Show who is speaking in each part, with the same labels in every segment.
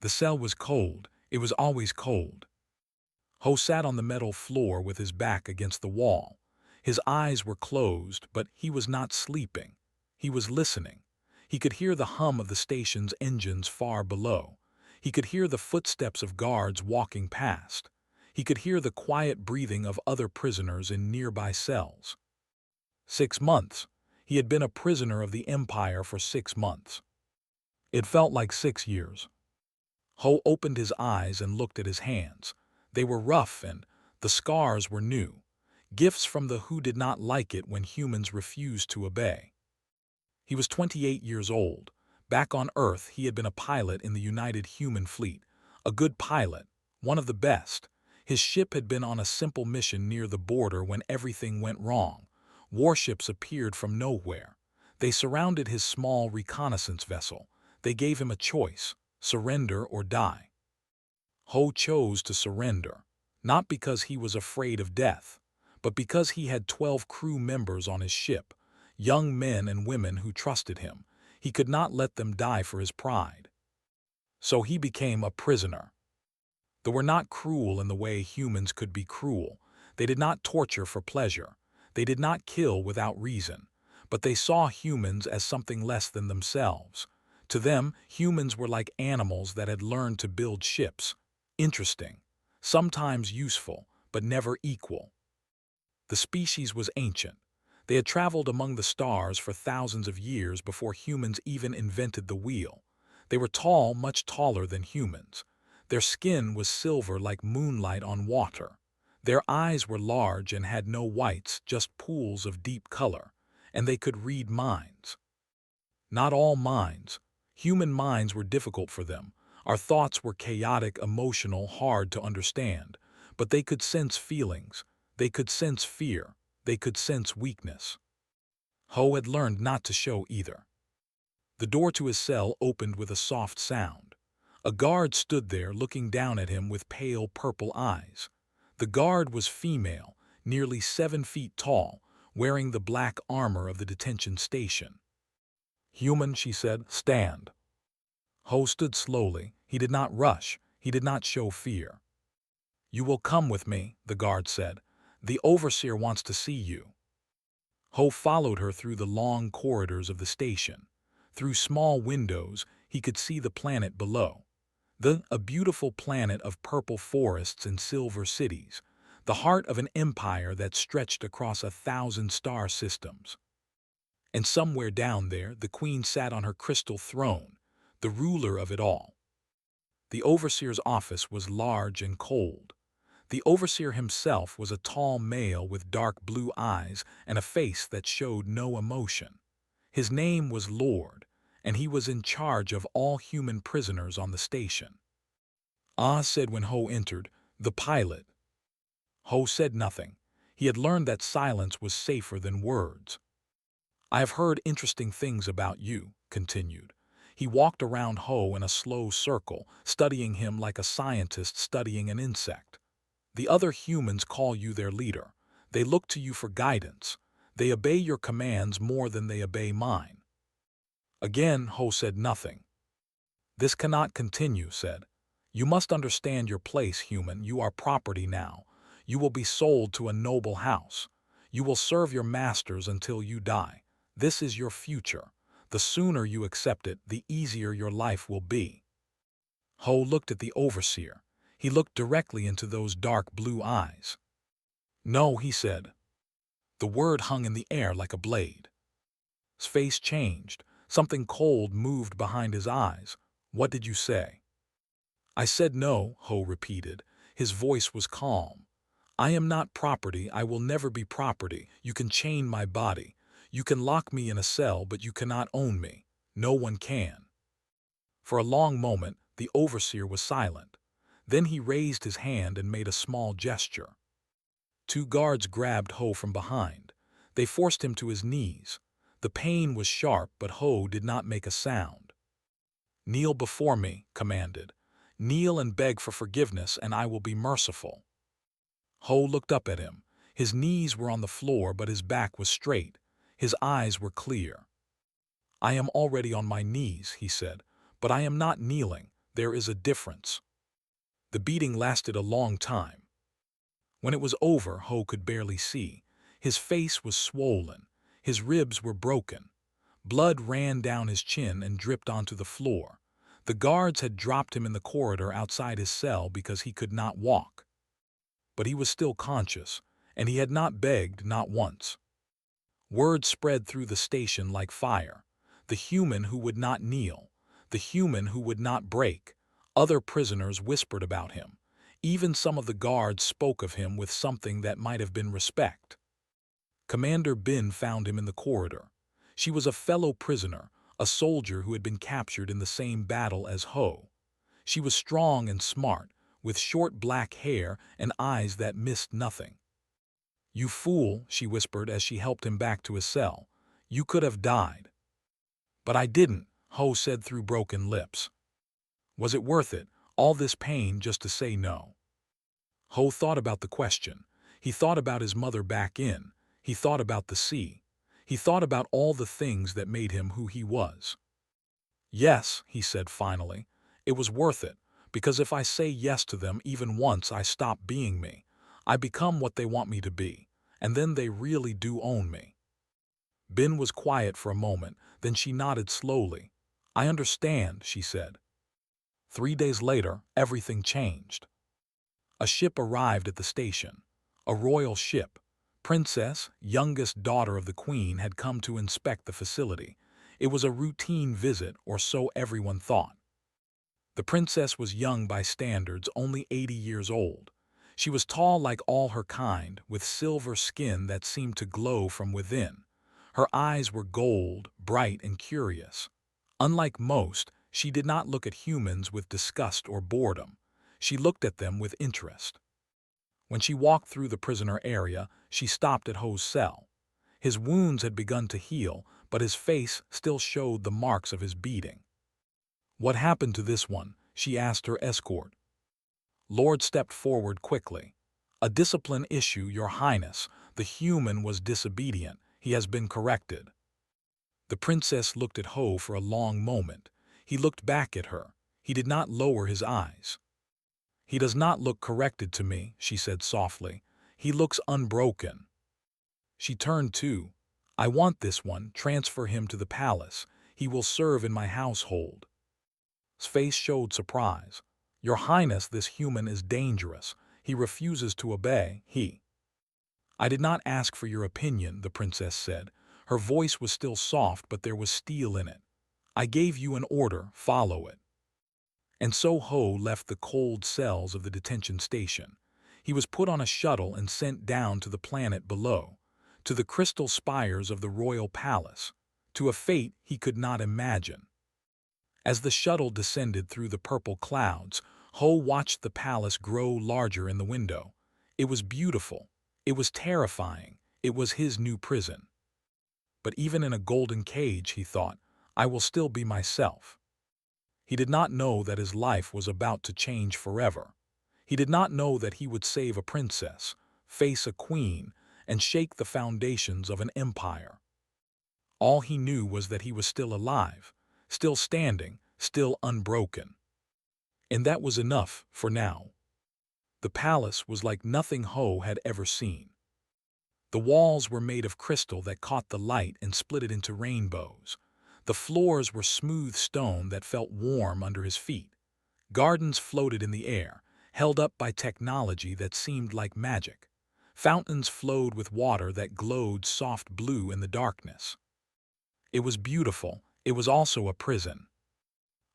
Speaker 1: The cell was cold. It was always cold. Ho sat on the metal floor with his back against the wall. His eyes were closed, but he was not sleeping. He was listening. He could hear the hum of the station's engines far below. He could hear the footsteps of guards walking past. He could hear the quiet breathing of other prisoners in nearby cells. 6 months. He had been a prisoner of the Empire for 6 months. It felt like 6 years. Ho opened his eyes and looked at his hands. They were rough and the scars were new. Gifts from the who did not like it when humans refused to obey. He was 28 years old. Back on Earth, he had been a pilot in the United Human Fleet. A good pilot, one of the best. His ship had been on a simple mission near the border when everything went wrong. Warships appeared from nowhere. They surrounded his small reconnaissance vessel. They gave him a choice: surrender or die. Ho chose to surrender, not because he was afraid of death, but because he had 12 crew members on his ship, young men and women who trusted him. He could not let them die for his pride. So he became a prisoner. They were not cruel in the way humans could be cruel. They did not torture for pleasure. They did not kill without reason. But they saw humans as something less than themselves. To them, humans were like animals that had learned to build ships. Interesting, sometimes useful, but never equal. The species was ancient. They had traveled among the stars for thousands of years before humans even invented the wheel. They were tall, much taller than humans. Their skin was silver like moonlight on water. Their eyes were large and had no whites, just pools of deep color, and they could read minds. Not all minds. Human minds were difficult for them. Our thoughts were chaotic, emotional, hard to understand, but they could sense feelings. They could sense fear. They could sense weakness. Ho had learned not to show either. The door to his cell opened with a soft sound. A guard stood there looking down at him with pale purple eyes. The guard was female, nearly 7 feet tall, wearing the black armor of the detention station. "Human," she said, "stand." Ho stood slowly. He did not rush. He did not show fear. "You will come with me," the guard said. "The overseer wants to see you." Ho followed her through the long corridors of the station. Through small windows, he could see the planet below. A beautiful planet of purple forests and silver cities, the heart of an empire that stretched across 1,000 star systems. And somewhere down there, the queen sat on her crystal throne, the ruler of it all. The overseer's office was large and cold. The overseer himself was a tall male with dark blue eyes and a face that showed no emotion. His name was Lord, and he was in charge of all human prisoners on the station. "Ah," said when Ho entered, "the pilot." Ho said nothing. He had learned that silence was safer than words. "I have heard interesting things about you," continued. He walked around Ho in a slow circle, studying him like a scientist studying an insect. "The other humans call you their leader. They look to you for guidance. They obey your commands more than they obey mine." Again, Ho said nothing. "This cannot continue," said. "You must understand your place, human. You are property now. You will be sold to a noble house. You will serve your masters until you die. This is your future. The sooner you accept it, the easier your life will be." Ho looked at the overseer. He looked directly into those dark blue eyes. "No," he said. The word hung in the air like a blade. His face changed. Something cold moved behind his eyes. "What did you say?" "I said no," Ho repeated. His voice was calm. "I am not property. I will never be property. You can chain my body. You can lock me in a cell, but you cannot own me. No one can." For a long moment, the overseer was silent. Then he raised his hand and made a small gesture. 2 guards grabbed Ho from behind. They forced him to his knees. The pain was sharp, but Ho did not make a sound. "Kneel before me," commanded. "Kneel and beg for forgiveness, and I will be merciful." Ho looked up at him. His knees were on the floor, but his back was straight. His eyes were clear. "I am already on my knees," he said, "but I am not kneeling. There is a difference. The beating lasted a long time. When it was over, Ho could barely see. His face was swollen. His ribs were broken. Blood ran down his chin and dripped onto the floor. The guards had dropped him in the corridor outside his cell because he could not walk. But he was still conscious, and he had not begged, not once. Word spread through the station like fire. The human who would not kneel. The human who would not break. Other prisoners whispered about him. Even some of the guards spoke of him with something that might have been respect. Commander Bin found him in the corridor. She was a fellow prisoner, a soldier who had been captured in the same battle as Ho. She was strong and smart, with short black hair and eyes that missed nothing. "You fool," she whispered as she helped him back to his cell. "You could have died." "But I didn't," Ho said through broken lips. Was it worth it, all this pain just to say no? Ho thought about the question. He thought about his mother back in. He thought about the sea. He thought about all the things that made him who he was. "Yes," he said finally, "it was worth it, because if I say yes to them even once, I stop being me. I become what they want me to be, and then they really do own me." Bin was quiet for a moment, then she nodded slowly. "I understand," she said. 3 days later, everything changed. A ship arrived at the station. A royal ship. Princess, youngest daughter of the queen, had come to inspect the facility. It was a routine visit, or so everyone thought. The princess was young by standards, only 80 years old. She was tall like all her kind, with silver skin that seemed to glow from within. Her eyes were gold, bright and curious. Unlike most, she did not look at humans with disgust or boredom. She looked at them with interest. When she walked through the prisoner area, she stopped at Ho's cell. His wounds had begun to heal, but his face still showed the marks of his beating. "What happened to this one?" she asked her escort. Lord stepped forward quickly. "A discipline issue, Your Highness. The human was disobedient. He has been corrected." The princess looked at Ho for a long moment. He looked back at her. He did not lower his eyes. "He does not look corrected to me," she said softly. "He looks unbroken." She turned to, "I want this one. Transfer him to the palace. He will serve in my household." His face showed surprise. "Your Highness, this human is dangerous. He refuses to obey. "I did not ask for your opinion," the princess said. Her voice was still soft, but there was steel in it. "I gave you an order. Follow it." And so Ho left the cold cells of the detention station. He was put on a shuttle and sent down to the planet below, to the crystal spires of the royal palace, to a fate he could not imagine. As the shuttle descended through the purple clouds, Ho watched the palace grow larger in the window. It was beautiful. It was terrifying. It was his new prison. But even in a golden cage, he thought, I will still be myself. He did not know that his life was about to change forever. He did not know that he would save a princess, face a queen, and shake the foundations of an empire. All he knew was that he was still alive, still standing, still unbroken. And that was enough for now. The palace was like nothing Ho had ever seen. The walls were made of crystal that caught the light and split it into rainbows. The floors were smooth stone that felt warm under his feet. Gardens floated in the air, held up by technology that seemed like magic. Fountains flowed with water that glowed soft blue in the darkness. It was beautiful. It was also a prison.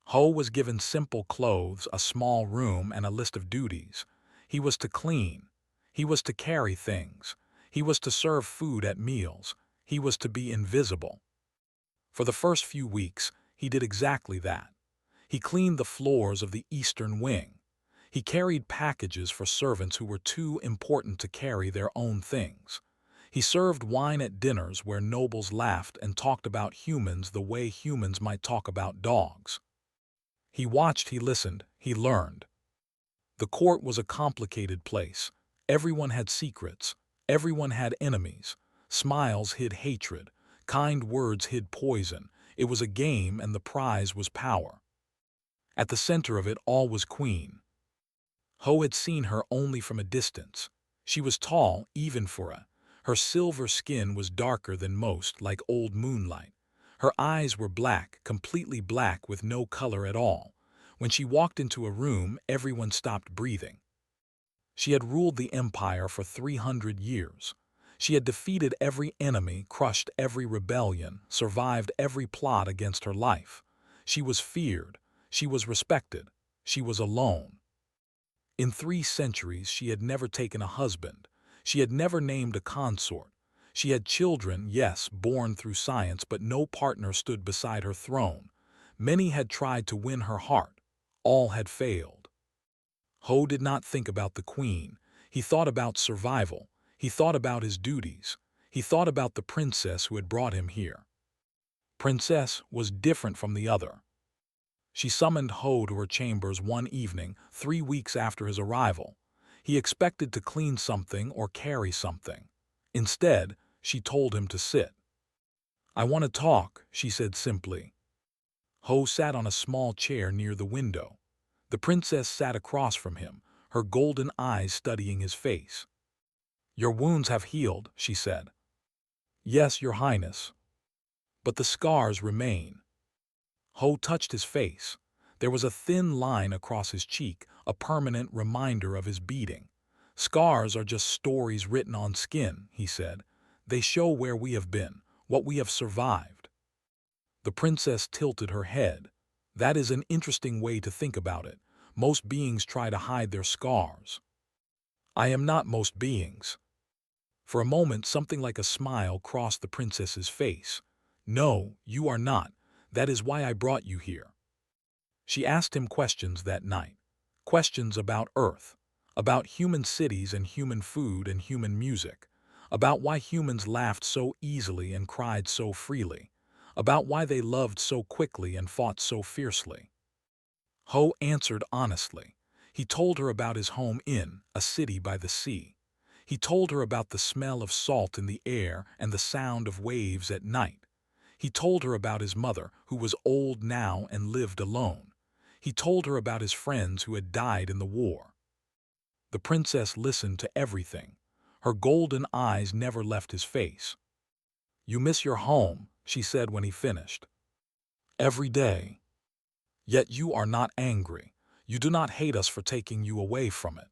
Speaker 1: Ho was given simple clothes, a small room, and a list of duties. He was to clean. He was to carry things. He was to serve food at meals. He was to be invisible. For the first few weeks, he did exactly that. He cleaned the floors of the eastern wing. He carried packages for servants who were too important to carry their own things. He served wine at dinners where nobles laughed and talked about humans the way humans might talk about dogs. He watched, he listened, he learned. The court was a complicated place. Everyone had secrets. Everyone had enemies. Smiles hid hatred. Kind words hid poison. It was a game, and the prize was power. At the center of it all was Queen. Ho had seen her only from a distance. She was tall, even for a. Her silver skin was darker than most, like old moonlight. Her eyes were black, completely black with no color at all. When she walked into a room, everyone stopped breathing. She had ruled the empire for 300 years. She had defeated every enemy, crushed every rebellion, survived every plot against her life. She was feared. She was respected. She was alone. In 3 centuries, she had never taken a husband. She had never named a consort. She had children, yes, born through science, but no partner stood beside her throne. Many had tried to win her heart. All had failed. Ho did not think about the queen. He thought about survival. He thought about his duties. He thought about the princess who had brought him here. Princess was different from the other. She summoned Ho to her chambers one evening, 3 weeks after his arrival. He expected to clean something or carry something. Instead, she told him to sit. "I want to talk," she said simply. Ho sat on a small chair near the window. The princess sat across from him, her golden eyes studying his face. "Your wounds have healed," she said. "Yes, Your Highness. But the scars remain." Ho touched his face. There was a thin line across his cheek, a permanent reminder of his beating. "Scars are just stories written on skin," he said. "They show where we have been, what we have survived." The princess tilted her head. "That is an interesting way to think about it. Most beings try to hide their scars." "I am not most beings." For a moment, something like a smile crossed the princess's face. "No, you are not. That is why I brought you here." She asked him questions that night. Questions about Earth, about human cities and human food and human music, about why humans laughed so easily and cried so freely, about why they loved so quickly and fought so fiercely. Ho answered honestly. He told her about his home in a city by the sea. He told her about the smell of salt in the air and the sound of waves at night. He told her about his mother, who was old now and lived alone. He told her about his friends who had died in the war. The princess listened to everything. Her golden eyes never left his face. "You miss your home," she said when he finished. "Every day. Yet you are not angry. You do not hate us for taking you away from it."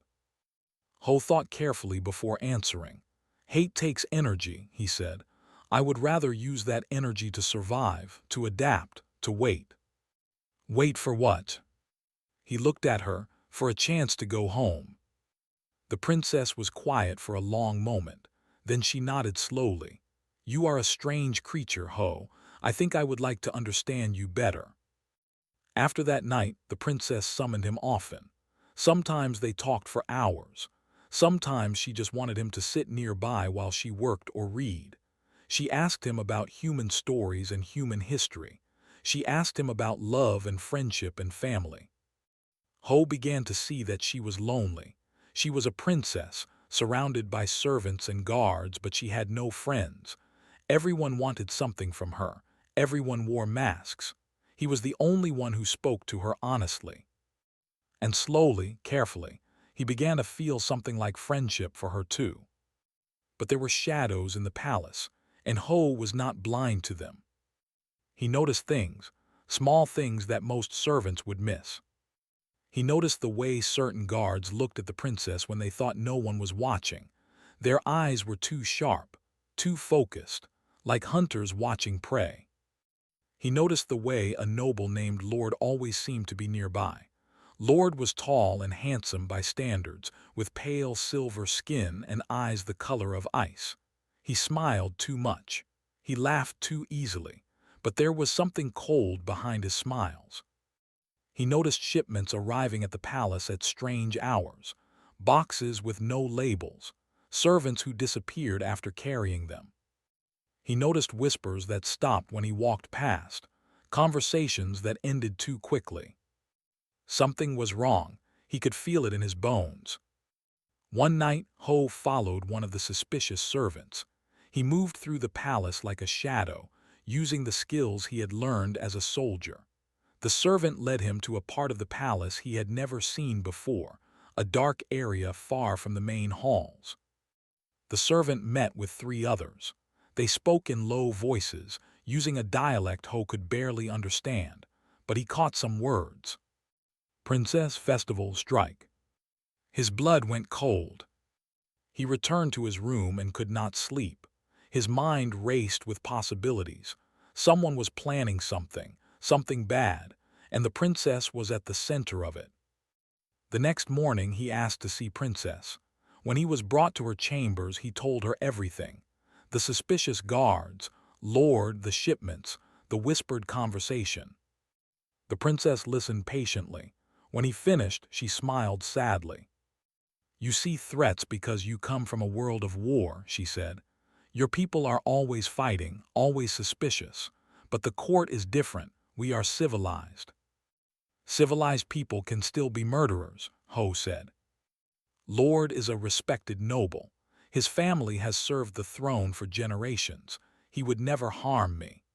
Speaker 1: Ho thought carefully before answering. "Hate takes energy," he said. "I would rather use that energy to survive, to adapt, to wait." "Wait for what?" He looked at her, "For a chance to go home." The princess was quiet for a long moment. Then she nodded slowly. "You are a strange creature, Ho. I think I would like to understand you better." After that night, the princess summoned him often. Sometimes they talked for hours. Sometimes she just wanted him to sit nearby while she worked or read. She asked him about human stories and human history. She asked him about love and friendship and family. Ho began to see that she was lonely. She was a princess, surrounded by servants and guards, but she had no friends. Everyone wanted something from her. Everyone wore masks. He was the only one who spoke to her honestly. And slowly, carefully, he began to feel something like friendship for her too. But there were shadows in the palace, and Ho was not blind to them. He noticed things, small things that most servants would miss. He noticed the way certain guards looked at the princess when they thought no one was watching. Their eyes were too sharp, too focused, like hunters watching prey. He noticed the way a noble named Lord always seemed to be nearby. Lord was tall and handsome by standards, with pale silver skin and eyes the color of ice. He smiled too much. He laughed too easily, but there was something cold behind his smiles. He noticed shipments arriving at the palace at strange hours, boxes with no labels, servants who disappeared after carrying them. He noticed whispers that stopped when he walked past, conversations that ended too quickly. Something was wrong. He could feel it in his bones. One night, Ho followed one of the suspicious servants. He moved through the palace like a shadow, using the skills he had learned as a soldier. The servant led him to a part of the palace he had never seen before, a dark area far from the main halls. The servant met with three others. They spoke in low voices, using a dialect Ho could barely understand, but he caught some words. Princess Festival Strike. His blood went cold. He returned to his room and could not sleep. His mind raced with possibilities. Someone was planning something bad, and the princess was at the center of it. The next morning he asked to see Princess. When he was brought to her chambers, he told her everything. The suspicious guards, Lord, the shipments, the whispered conversation. The princess listened patiently. When he finished, she smiled sadly. "You see threats because you come from a world of war," she said. "Your people are always fighting, always suspicious. But the court is different. We are civilized." "Civilized people can still be murderers," Ho said. "Lord is a respected noble. His family has served the throne for generations. He would never harm me."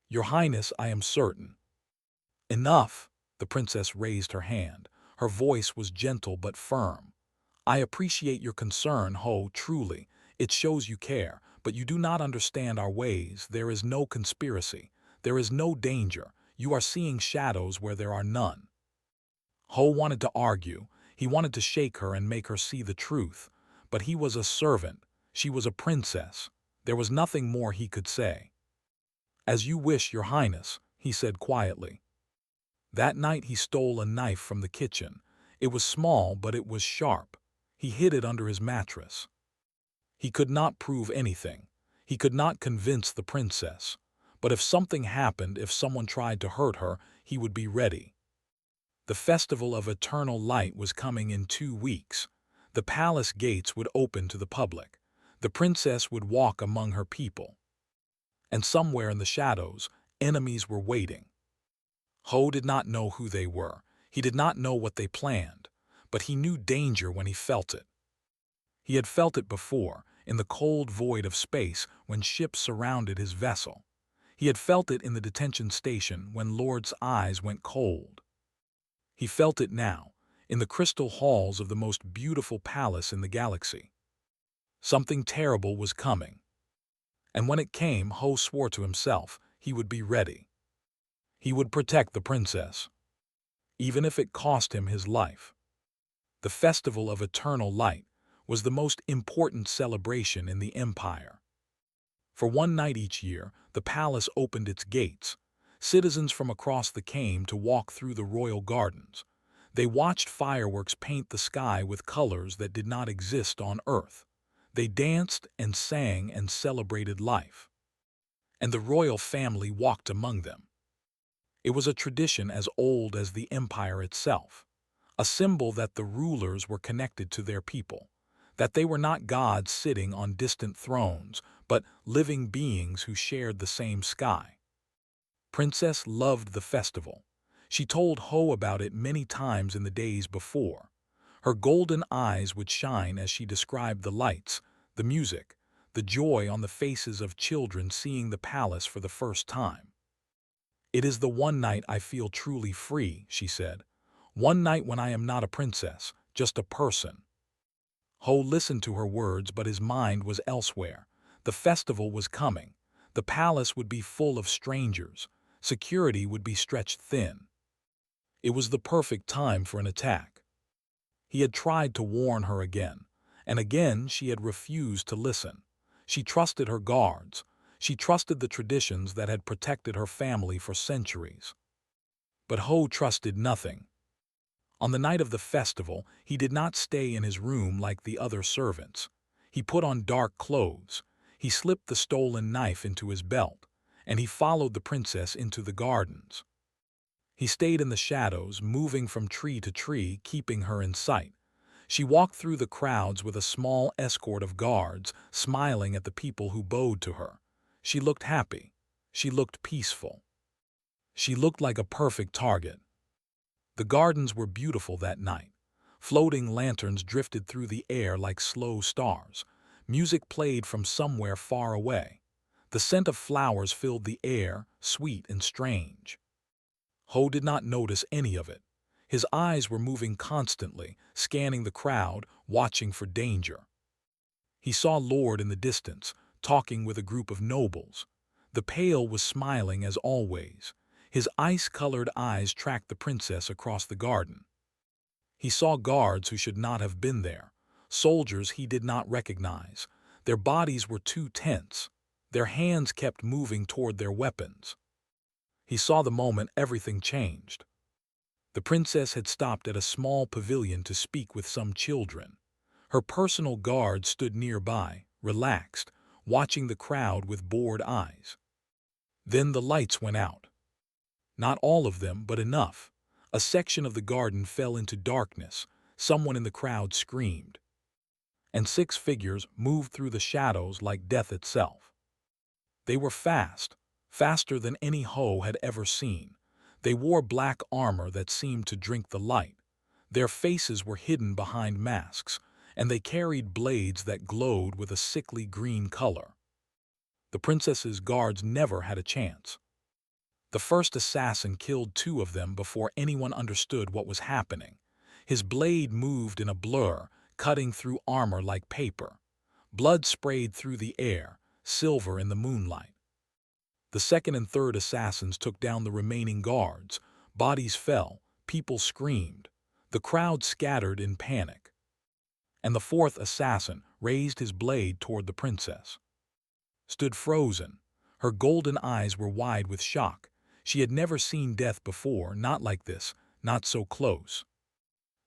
Speaker 1: "Your Highness, I am certain." "Enough!" The princess raised her hand. Her voice was gentle but firm. "I appreciate your concern, Ho, truly. It shows you care, but you do not understand our ways. There is no conspiracy. There is no danger. You are seeing shadows where there are none." Ho wanted to argue. He wanted to shake her and make her see the truth. But he was a servant. She was a princess. There was nothing more he could say. "As you wish, Your Highness," he said quietly. That night he stole a knife from the kitchen. It was small, but it was sharp. He hid it under his mattress. He could not prove anything. He could not convince the princess. But if something happened, if someone tried to hurt her, he would be ready. The festival of eternal light was coming in 2 weeks. The palace gates would open to the public. The princess would walk among her people. And somewhere in the shadows, enemies were waiting. Ho did not know who they were. He did not know what they planned. But he knew danger when he felt it. He had felt it before, in the cold void of space when ships surrounded his vessel. He had felt it in the detention station when Lord's eyes went cold. He felt it now, in the crystal halls of the most beautiful palace in the galaxy. Something terrible was coming. And when it came, Ho swore to himself he would be ready. He would protect the princess, even if it cost him his life. The Festival of Eternal Light was the most important celebration in the Empire. For one night each year, the palace opened its gates. Citizens from across came to walk through the royal gardens. They watched fireworks paint the sky with colors that did not exist on Earth. They danced and sang and celebrated life. And the royal family walked among them. It was a tradition as old as the empire itself, a symbol that the rulers were connected to their people, that they were not gods sitting on distant thrones, but living beings who shared the same sky. Princess loved the festival. She told Ho about it many times in the days before. Her golden eyes would shine as she described the lights, the music, the joy on the faces of children seeing the palace for the first time. "It is the one night I feel truly free," she said. "One night when I am not a princess, just a person." Ho listened to her words, but his mind was elsewhere. The festival was coming. The palace would be full of strangers. Security would be stretched thin. It was the perfect time for an attack. He had tried to warn her again, and again she had refused to listen. She trusted her guards. She trusted the traditions that had protected her family for centuries. But Ho trusted nothing. On the night of the festival, he did not stay in his room like the other servants. He put on dark clothes. He slipped the stolen knife into his belt, and he followed the princess into the gardens. He stayed in the shadows, moving from tree to tree, keeping her in sight. She walked through the crowds with a small escort of guards, smiling at the people who bowed to her. She looked happy. She looked peaceful. She looked like a perfect target. The gardens were beautiful that night. Floating lanterns drifted through the air like slow stars. Music played from somewhere far away. The scent of flowers filled the air, sweet and strange. Ho did not notice any of it. His eyes were moving constantly, scanning the crowd, watching for danger. He saw Lord in the distance, talking with a group of nobles. The Pale was smiling as always. His ice-colored eyes tracked the princess across the garden. He saw guards who should not have been there, soldiers he did not recognize. Their bodies were too tense. Their hands kept moving toward their weapons. He saw the moment everything changed. The princess had stopped at a small pavilion to speak with some children. Her personal guard stood nearby, relaxed, watching the crowd with bored eyes. Then the lights went out. Not all of them, but enough. A section of the garden fell into darkness. Someone in the crowd screamed. And 6 figures moved through the shadows like death itself. They were fast, faster than any Ho had ever seen. They wore black armor that seemed to drink the light. Their faces were hidden behind masks, and they carried blades that glowed with a sickly green color. The princess's guards never had a chance. The first assassin killed 2 of them before anyone understood what was happening. His blade moved in a blur, cutting through armor like paper. Blood sprayed through the air, silver in the moonlight. The second and third assassins took down the remaining guards. Bodies fell, people screamed. The crowd scattered in panic. And the fourth assassin raised his blade toward the princess. Stood frozen. Her golden eyes were wide with shock. She had never seen death before, not like this, not so close.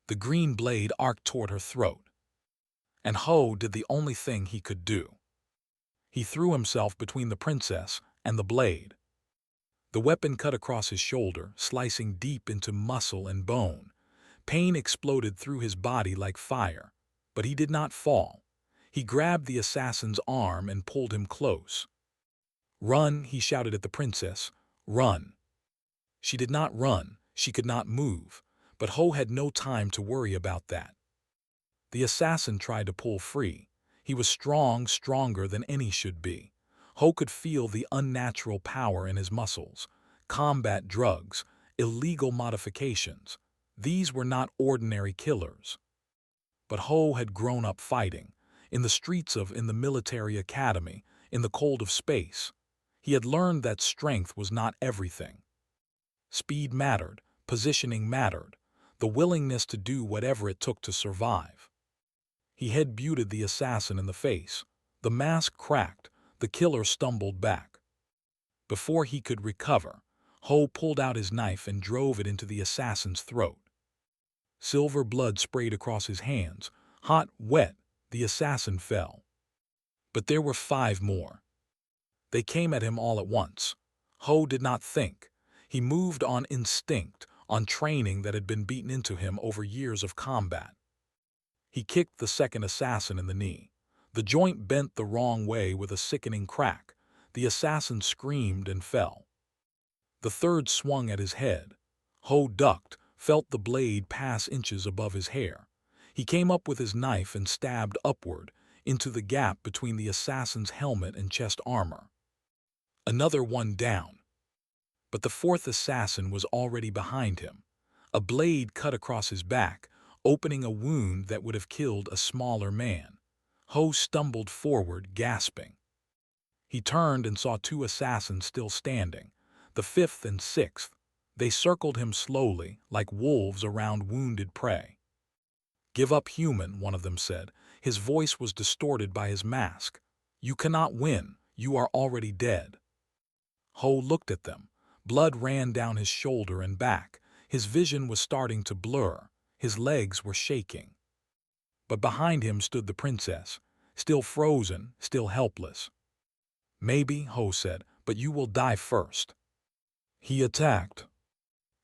Speaker 1: The green blade arced toward her throat. And Ho did the only thing he could do. He threw himself between the princess and the blade. The weapon cut across his shoulder, slicing deep into muscle and bone. Pain exploded through his body like fire, but he did not fall. He grabbed the assassin's arm and pulled him close. "Run," he shouted at the princess. "Run." She did not run, she could not move, but Ho had no time to worry about that. The assassin tried to pull free. He was strong, stronger than any should be. Ho could feel the unnatural power in his muscles. Combat drugs, illegal modifications. These were not ordinary killers. But Ho had grown up fighting, in the streets in the military academy, in the cold of space. He had learned that strength was not everything. Speed mattered, positioning mattered, the willingness to do whatever it took to survive. He head-butted the assassin in the face. The mask cracked, the killer stumbled back. Before he could recover, Ho pulled out his knife and drove it into the assassin's throat. Silver blood sprayed across his hands. Hot, wet, the assassin fell. But there were 5 more. They came at him all at once. Ho did not think. He moved on instinct, on training that had been beaten into him over years of combat. He kicked the second assassin in the knee. The joint bent the wrong way with a sickening crack. The assassin screamed and fell. The third swung at his head. Ho ducked, felt the blade pass inches above his hair. He came up with his knife and stabbed upward, into the gap between the assassin's helmet and chest armor. Another one down. But the fourth assassin was already behind him. A blade cut across his back, opening a wound that would have killed a smaller man. Ho stumbled forward, gasping. He turned and saw 2 assassins still standing, the 5th and 6th. They circled him slowly, like wolves around wounded prey. "Give up, human," one of them said. His voice was distorted by his mask. "You cannot win. You are already dead." Ho looked at them. Blood ran down his shoulder and back. His vision was starting to blur. His legs were shaking. But behind him stood the princess, still frozen, still helpless. "Maybe," Ho said, "but you will die first." He attacked.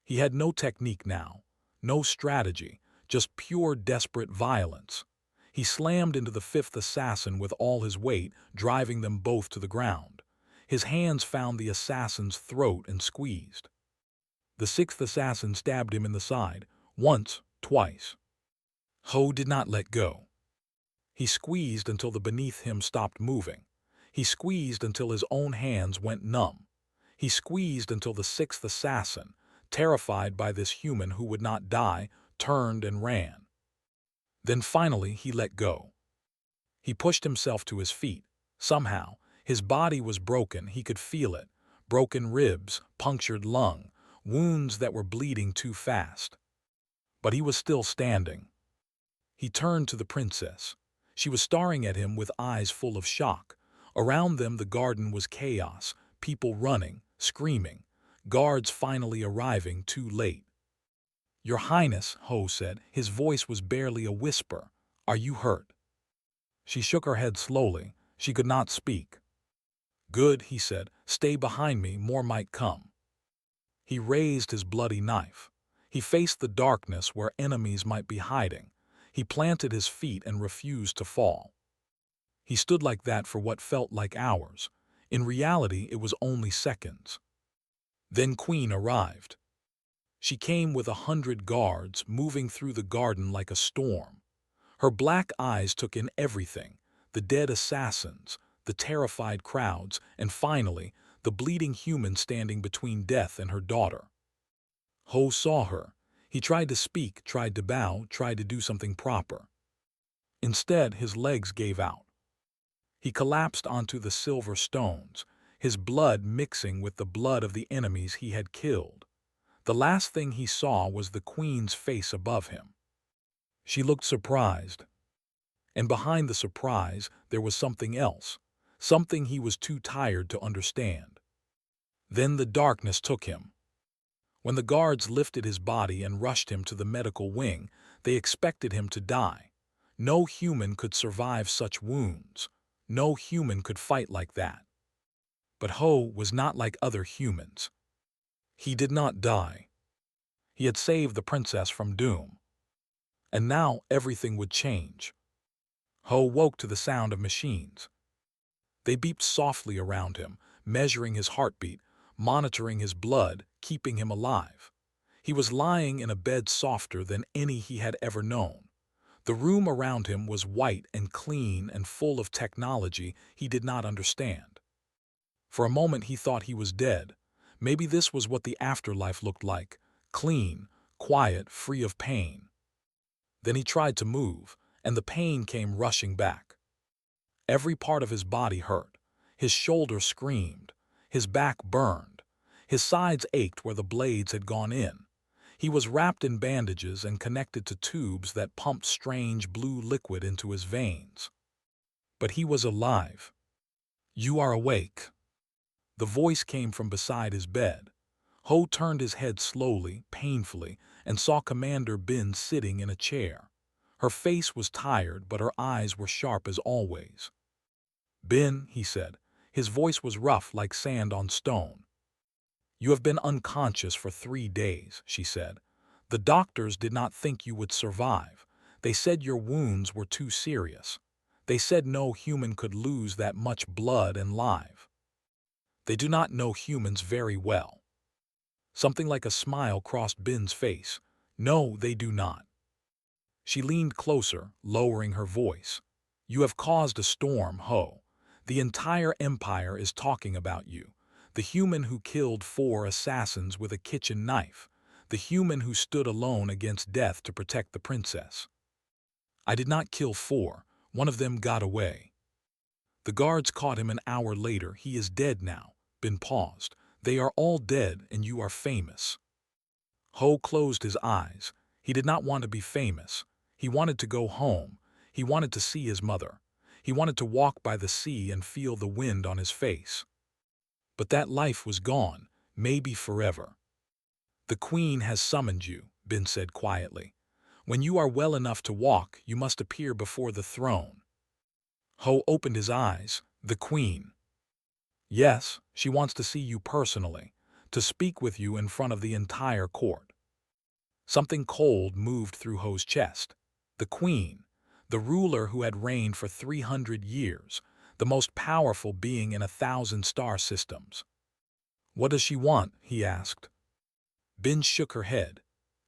Speaker 1: He had no technique now, no strategy, just pure desperate violence. He slammed into the 5th assassin with all his weight, driving them both to the ground. His hands found the assassin's throat and squeezed. The 6th assassin stabbed him in the side, once, twice. Ho did not let go. He squeezed until the beneath him stopped moving. He squeezed until his own hands went numb. He squeezed until the 6th assassin, terrified by this human who would not die, turned and ran. Then finally he let go. He pushed himself to his feet. Somehow, his body was broken, he could feel it. Broken ribs, punctured lung, wounds that were bleeding too fast. But he was still standing. He turned to the princess. She was staring at him with eyes full of shock. Around them the garden was chaos, people running, screaming, guards finally arriving too late. "Your Highness," Ho said, his voice was barely a whisper, "are you hurt?" She shook her head slowly. She could not speak. "Good," he said, "stay behind me, more might come." He raised his bloody knife. He faced the darkness where enemies might be hiding. He planted his feet and refused to fall. He stood like that for what felt like hours. In reality, it was only seconds. Then Queen arrived. She came with 100 guards, moving through the garden like a storm. Her black eyes took in everything, the dead assassins, the terrified crowds, and finally, the bleeding human standing between death and her daughter. Ho saw her. He tried to speak, tried to bow, tried to do something proper. Instead, his legs gave out. He collapsed onto the silver stones, his blood mixing with the blood of the enemies he had killed. The last thing he saw was the queen's face above him. She looked surprised. And behind the surprise, there was something else, something he was too tired to understand. Then the darkness took him. When the guards lifted his body and rushed him to the medical wing, they expected him to die. No human could survive such wounds. No human could fight like that. But Ho was not like other humans. He did not die. He had saved the princess from doom. And now everything would change. Ho woke to the sound of machines. They beeped softly around him, measuring his heartbeat, monitoring his blood, keeping him alive. He was lying in a bed softer than any he had ever known. The room around him was white and clean and full of technology he did not understand. For a moment he thought he was dead. Maybe this was what the afterlife looked like, clean, quiet, free of pain. Then he tried to move, and the pain came rushing back. Every part of his body hurt. His shoulder screamed. His back burned. His sides ached where the blades had gone in. He was wrapped in bandages and connected to tubes that pumped strange blue liquid into his veins. But he was alive. "You are awake." The voice came from beside his bed. Ho turned his head slowly, painfully, and saw Commander Bin sitting in a chair. Her face was tired, but her eyes were sharp as always. "Bin," he said. His voice was rough like sand on stone. "You have been unconscious for 3 days," she said. "The doctors did not think you would survive. They said your wounds were too serious. They said no human could lose that much blood and live. They do not know humans very well." Something like a smile crossed Bin's face. "No, they do not." She leaned closer, lowering her voice. "You have caused a storm, Ho. The entire empire is talking about you. The human who killed 4 assassins with a kitchen knife. The human who stood alone against death to protect the princess." "I did not kill 4. One of them got away. The guards caught him an hour later. He is dead now." Bin paused. "They are all dead and you are famous." Ho closed his eyes. He did not want to be famous. He wanted to go home. He wanted to see his mother. He wanted to walk by the sea and feel the wind on his face. But that life was gone, maybe forever. "The queen has summoned you," Bin said quietly. "When you are well enough to walk, you must appear before the throne." Ho opened his eyes. "The queen?" "Yes, she wants to see you personally, to speak with you in front of the entire court." Something cold moved through Ho's chest. The queen, the ruler who had reigned for 300 years, the most powerful being in 1,000 star systems. "What does she want?" he asked. Bin shook her head.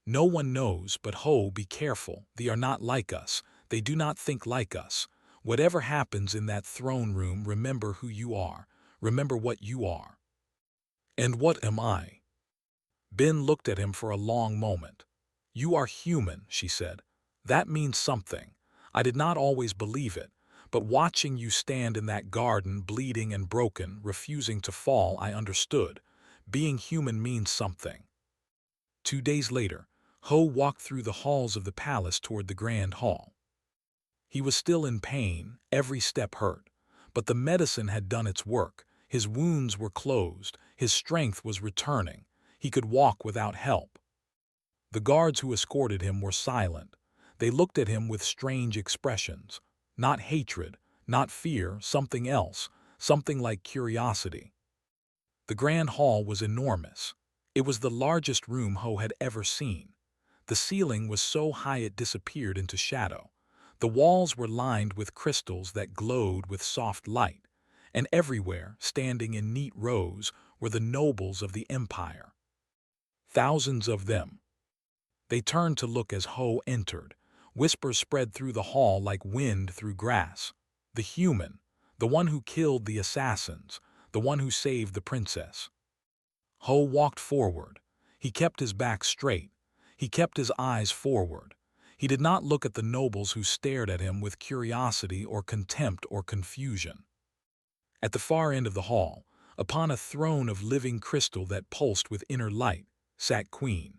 Speaker 1: "No one knows, but Ho, be careful. They are not like us. They do not think like us. Whatever happens in that throne room, remember who you are. Remember what you are." "And what am I?" Ben looked at him for a long moment. "You are human," she said. "That means something. I did not always believe it, but watching you stand in that garden, bleeding and broken, refusing to fall, I understood. Being human means something." 2 days later, Ho walked through the halls of the palace toward the grand hall. He was still in pain, every step hurt, but the medicine had done its work. His wounds were closed, his strength was returning, he could walk without help. The guards who escorted him were silent. They looked at him with strange expressions. Not hatred, not fear, something else, something like curiosity. The grand hall was enormous. It was the largest room Ho had ever seen. The ceiling was so high it disappeared into shadow. The walls were lined with crystals that glowed with soft light, and everywhere, standing in neat rows, were the nobles of the empire. Thousands of them. They turned to look as Ho entered. Whispers spread through the hall like wind through grass. The human, the one who killed the assassins, the one who saved the princess. Ho walked forward. He kept his back straight. He kept his eyes forward. He did not look at the nobles who stared at him with curiosity or contempt or confusion. At the far end of the hall, upon a throne of living crystal that pulsed with inner light, sat Queen.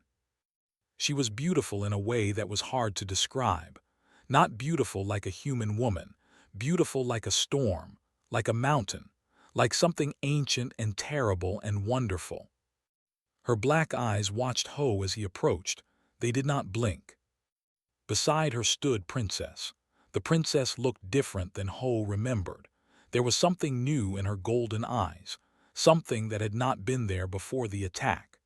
Speaker 1: She was beautiful in a way that was hard to describe. Not beautiful like a human woman, beautiful like a storm, like a mountain, like something ancient and terrible and wonderful. Her black eyes watched Ho as he approached. They did not blink. Beside her stood Princess. The princess looked different than Ho remembered. There was something new in her golden eyes, something that had not been there before the attack.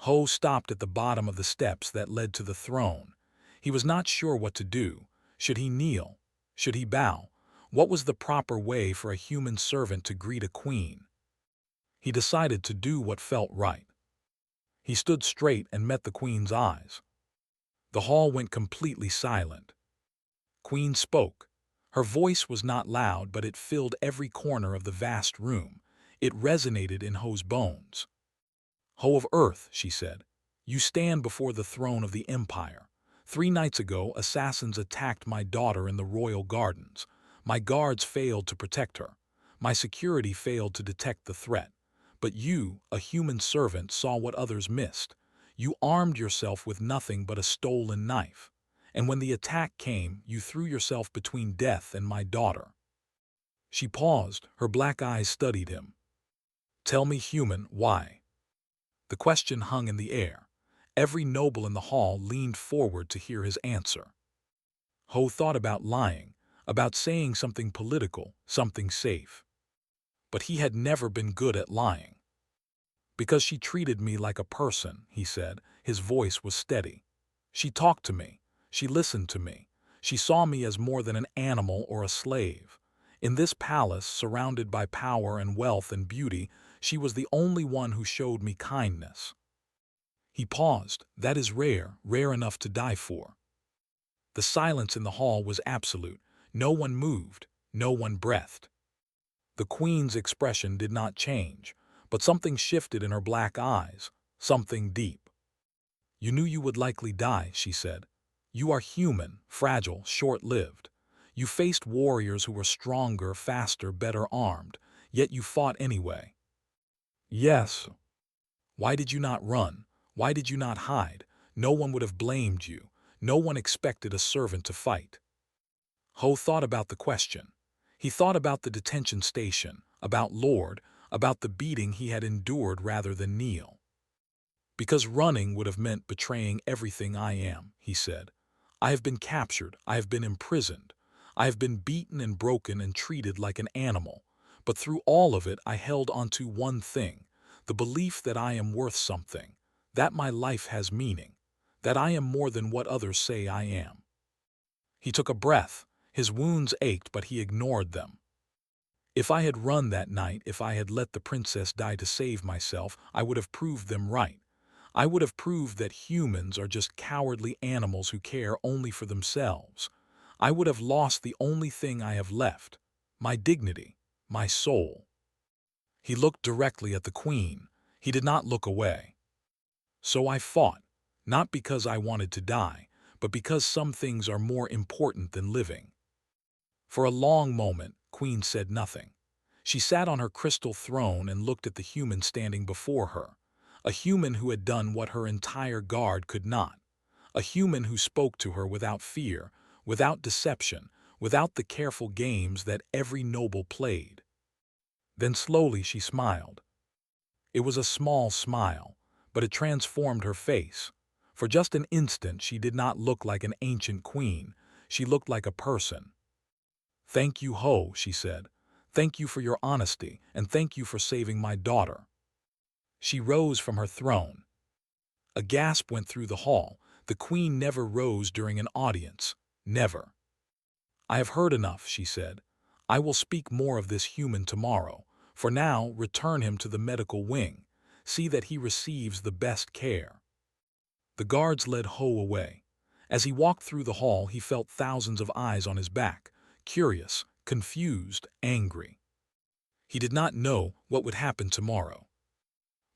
Speaker 1: Ho stopped at the bottom of the steps that led to the throne. He was not sure what to do. Should he kneel? Should he bow? What was the proper way for a human servant to greet a queen? He decided to do what felt right. He stood straight and met the queen's eyes. The hall went completely silent. Queen spoke. Her voice was not loud, but it filled every corner of the vast room. It resonated in Ho's bones. "Ho of Earth," she said, "you stand before the throne of the Empire. 3 nights ago, assassins attacked my daughter in the royal gardens. My guards failed to protect her. My security failed to detect the threat. But you, a human servant, saw what others missed. You armed yourself with nothing but a stolen knife. And when the attack came, you threw yourself between death and my daughter." She paused, her black eyes studied him. "Tell me, human, why?" The question hung in the air. Every noble in the hall leaned forward to hear his answer. Ho thought about lying, about saying something political, something safe. But he had never been good at lying. "Because she treated me like a person," he said. His voice was steady. "She talked to me. She listened to me. She saw me as more than an animal or a slave. In this palace, surrounded by power and wealth and beauty, she was the only one who showed me kindness." He paused. "That is rare, rare enough to die for." The silence in the hall was absolute. No one moved, no one breathed. The queen's expression did not change, but something shifted in her black eyes, something deep. "You knew you would likely die," she said. "You are human, fragile, short-lived. You faced warriors who were stronger, faster, better armed, yet you fought anyway." "Yes." "Why did you not run? Why did you not hide? No one would have blamed you. No one expected a servant to fight." Ho thought about the question. He thought about the detention station, about Lord, about the beating he had endured rather than kneel. "Because running would have meant betraying everything I am," he said. "I have been captured, I have been imprisoned, I have been beaten and broken and treated like an animal. But through all of it I held onto one thing, the belief that I am worth something, that my life has meaning, that I am more than what others say I am." He took a breath. His wounds ached, but he ignored them. "If I had run that night, if I had let the princess die to save myself, I would have proved them right. I would have proved that humans are just cowardly animals who care only for themselves. I would have lost the only thing I have left, my dignity, my soul." He looked directly at the queen. He did not look away. So I fought, not because I wanted to die, but because some things are more important than living. For a long moment, Queen said nothing. She sat on her crystal throne and looked at the human standing before her, a human who had done what her entire guard could not, a human who spoke to her without fear, without deception, without the careful games that every noble played. Then slowly she smiled. It was a small smile, but it transformed her face. For just an instant she did not look like an ancient queen, she looked like a person. "Thank you, Ho," she said. "Thank you for your honesty, and thank you for saving my daughter." She rose from her throne. A gasp went through the hall. The queen never rose during an audience. Never. "I have heard enough," she said. "I will speak more of this human tomorrow. For now, return him to the medical wing. See that he receives the best care." The guards led Ho away. As he walked through the hall, he felt thousands of eyes on his back, curious, confused, angry. He did not know what would happen tomorrow,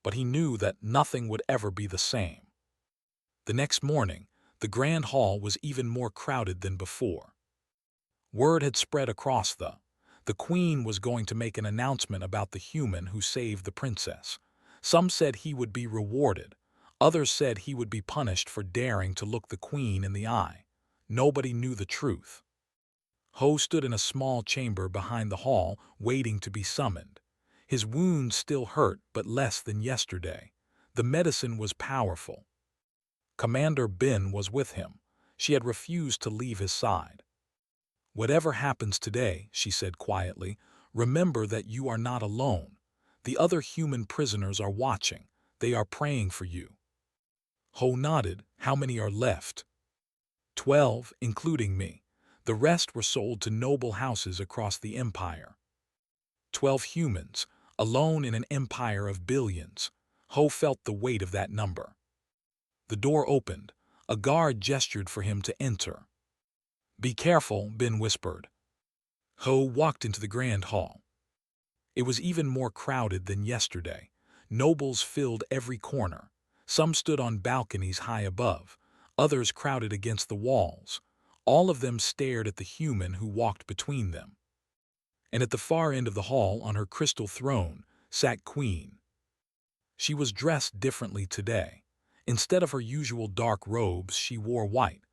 Speaker 1: but he knew that nothing would ever be the same. The next morning, the grand hall was even more crowded than before. Word had spread across the queen was going to make an announcement about the human who saved the princess. Some said he would be rewarded. Others said he would be punished for daring to look the queen in the eye. Nobody knew the truth. Ho stood in a small chamber behind the hall, waiting to be summoned. His wounds still hurt, but less than yesterday. The medicine was powerful. Commander Bin was with him. She had refused to leave his side. "Whatever happens today," she said quietly, "remember that you are not alone. The other human prisoners are watching. They are praying for you." Ho nodded. "How many are left?" 12, including me. The rest were sold to noble houses across the empire. 12 humans, alone in an empire of billions. Ho felt the weight of that number. The door opened. A guard gestured for him to enter. "Be careful," Bin whispered. Ho walked into the grand hall. It was even more crowded than yesterday. Nobles filled every corner. Some stood on balconies high above. Others crowded against the walls. All of them stared at the human who walked between them. And at the far end of the hall, on her crystal throne, sat Queen. She was dressed differently today. Instead of her usual dark robes, she wore white.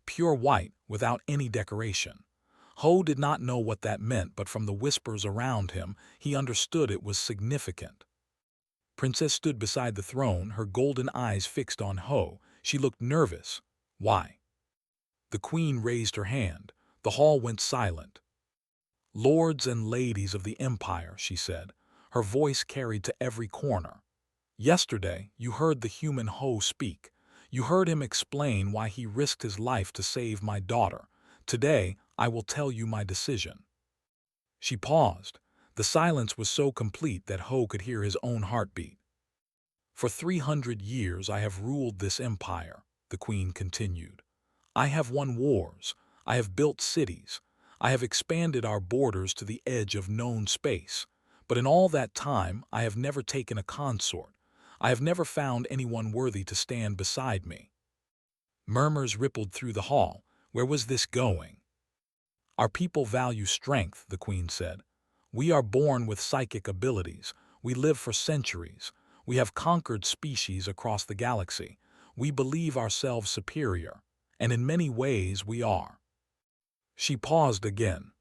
Speaker 1: Pure white, without any decoration. Ho did not know what that meant, but from the whispers around him, he understood it was significant. Princess stood beside the throne, her golden eyes fixed on Ho. She looked nervous. "Why?" The queen raised her hand. The hall went silent. "Lords and ladies of the empire," she said. Her voice carried to every corner. "Yesterday, you heard the human Ho speak. You heard him explain why he risked his life to save my daughter. Today, I will tell you my decision." She paused. The silence was so complete that Ho could hear his own heartbeat. "For 300 years I have ruled this empire," the queen continued. "I have won wars. I have built cities. I have expanded our borders to the edge of known space. But in all that time, I have never taken a consort. I have never found anyone worthy to stand beside me." Murmurs rippled through the hall. Where was this going? "Our people value strength," the queen said. "We are born with psychic abilities. We live for centuries. We have conquered species across the galaxy. We believe ourselves superior, and in many ways we are." She paused again.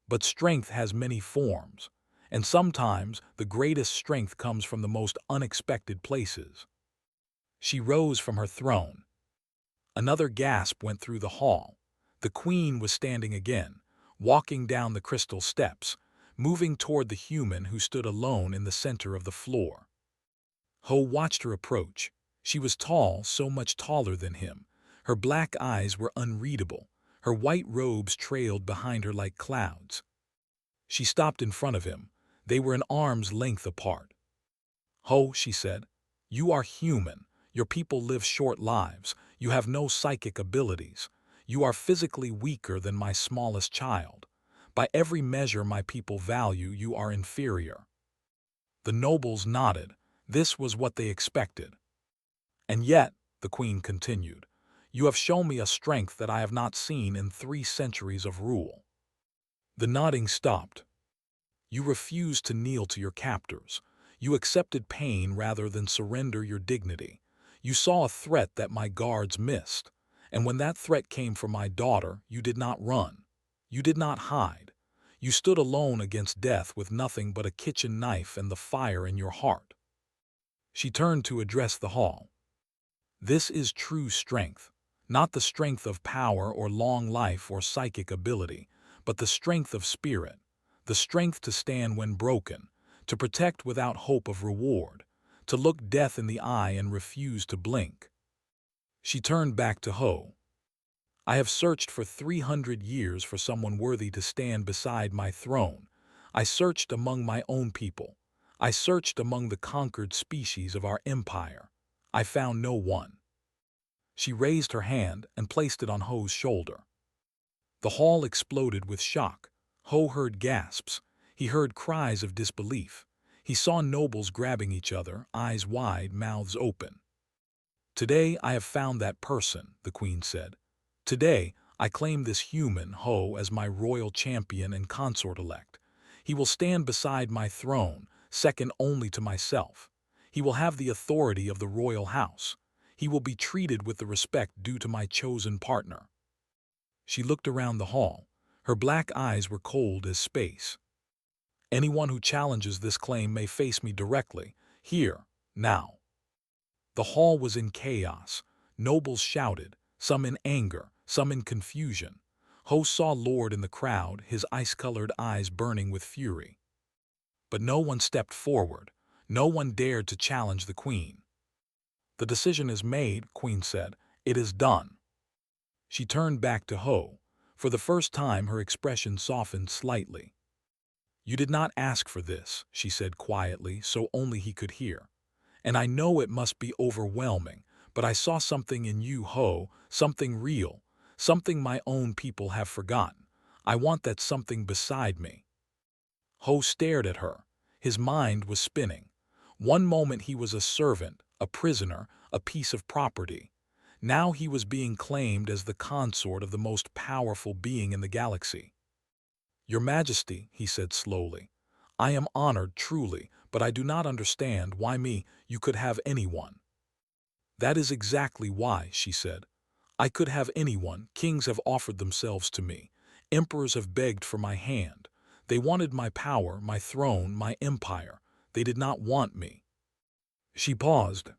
Speaker 1: "But strength has many forms, and sometimes the greatest strength comes from the most unexpected places." She rose from her throne. Another gasp went through the hall. The queen was standing again, walking down the crystal steps, moving toward the human who stood alone in the center of the floor. Ho watched her approach. She was tall, so much taller than him. Her black eyes were unreadable. Her white robes trailed behind her like clouds. She stopped in front of him. They were an arm's length apart. "Ho," she said, "you are human. Your people live short lives. You have no psychic abilities. You are physically weaker than my smallest child. By every measure my people value, you are inferior." The nobles nodded. This was what they expected. And yet, the queen continued, you have shown me a strength that I have not seen in 3 centuries of rule. The nodding stopped. You refused to kneel to your captors. You accepted pain rather than surrender your dignity. You saw a threat that my guards missed. And when that threat came for my daughter, you did not run. You did not hide. You stood alone against death with nothing but a kitchen knife and the fire in your heart. She turned to address the hall. This is true strength, not the strength of power or long life or psychic ability, but the strength of spirit, the strength to stand when broken, to protect without hope of reward, to look death in the eye and refuse to blink. She turned back to Ho. I have searched for 300 years for someone worthy to stand beside my throne. I searched among my own people. I searched among the conquered species of our empire. I found no one. She raised her hand and placed it on Ho's shoulder. The hall exploded with shock. Ho heard gasps. He heard cries of disbelief. He saw nobles grabbing each other, eyes wide, mouths open. Today I have found that person, the queen said. Today I claim this human, Ho, as my royal champion and consort-elect. He will stand beside my throne, second only to myself. He will have the authority of the royal house. He will be treated with the respect due to my chosen partner. She looked around the hall. Her black eyes were cold as space. Anyone who challenges this claim may face me directly, here, now. The hall was in chaos. Nobles shouted, some in anger, some in confusion. Ho saw Lord in the crowd, his ice-colored eyes burning with fury. But no one stepped forward. No one dared to challenge the queen. The decision is made, Queen said. It is done. She turned back to Ho. For the first time her expression softened slightly. You did not ask for this, she said quietly, so only he could hear. And I know it must be overwhelming, but I saw something in you, Ho, something real, something my own people have forgotten. I want that something beside me. Ho stared at her. His mind was spinning. One moment he was a servant, a prisoner, a piece of property. Now he was being claimed as the consort of the most powerful being in the galaxy. Your Majesty, he said slowly, I am honored truly, but I do not understand why me, you could have anyone. That is exactly why, she said. I could have anyone. Kings have offered themselves to me. Emperors have begged for my hand. They wanted my power, my throne, my empire. They did not want me. She paused.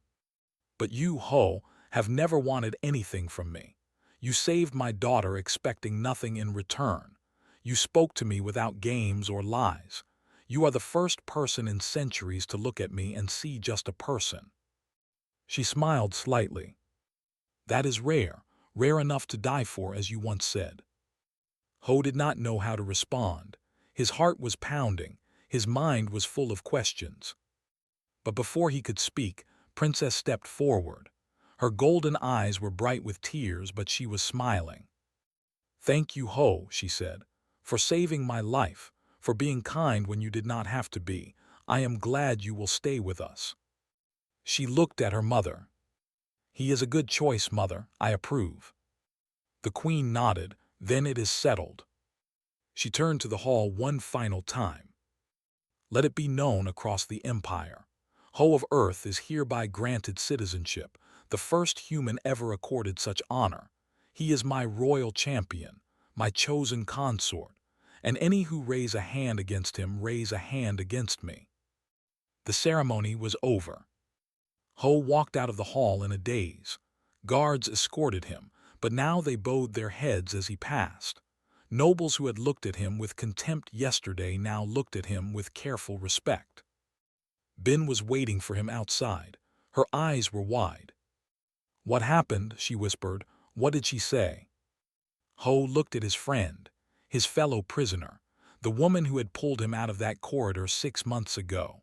Speaker 1: But you, Ho, have never wanted anything from me. You saved my daughter expecting nothing in return. You spoke to me without games or lies. You are the first person in centuries to look at me and see just a person. She smiled slightly. That is rare, rare enough to die for, as you once said. Ho did not know how to respond. His heart was pounding. His mind was full of questions. But before he could speak, Princess stepped forward. Her golden eyes were bright with tears, but she was smiling. Thank you, Ho, she said, for saving my life, for being kind when you did not have to be. I am glad you will stay with us. She looked at her mother. He is a good choice, mother. I approve. The queen nodded. Then it is settled. She turned to the hall one final time. Let it be known across the empire. Ho of Earth is hereby granted citizenship, the first human ever accorded such honor. He is my royal champion, my chosen consort, and any who raise a hand against him raise a hand against me. The ceremony was over. Ho walked out of the hall in a daze. Guards escorted him, but now they bowed their heads as he passed. Nobles who had looked at him with contempt yesterday now looked at him with careful respect. Bin was waiting for him outside. Her eyes were wide. What happened? She whispered. What did she say? Ho looked at his friend, his fellow prisoner, the woman who had pulled him out of that corridor 6 months ago.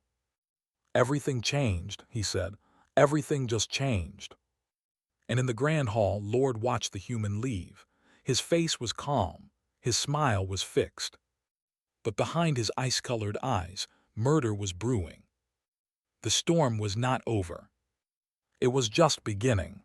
Speaker 1: Everything changed, he said. Everything just changed. And in the grand hall, Lord watched the human leave. His face was calm. His smile was fixed. But behind his ice-colored eyes, murder was brewing. The storm was not over. It was just beginning.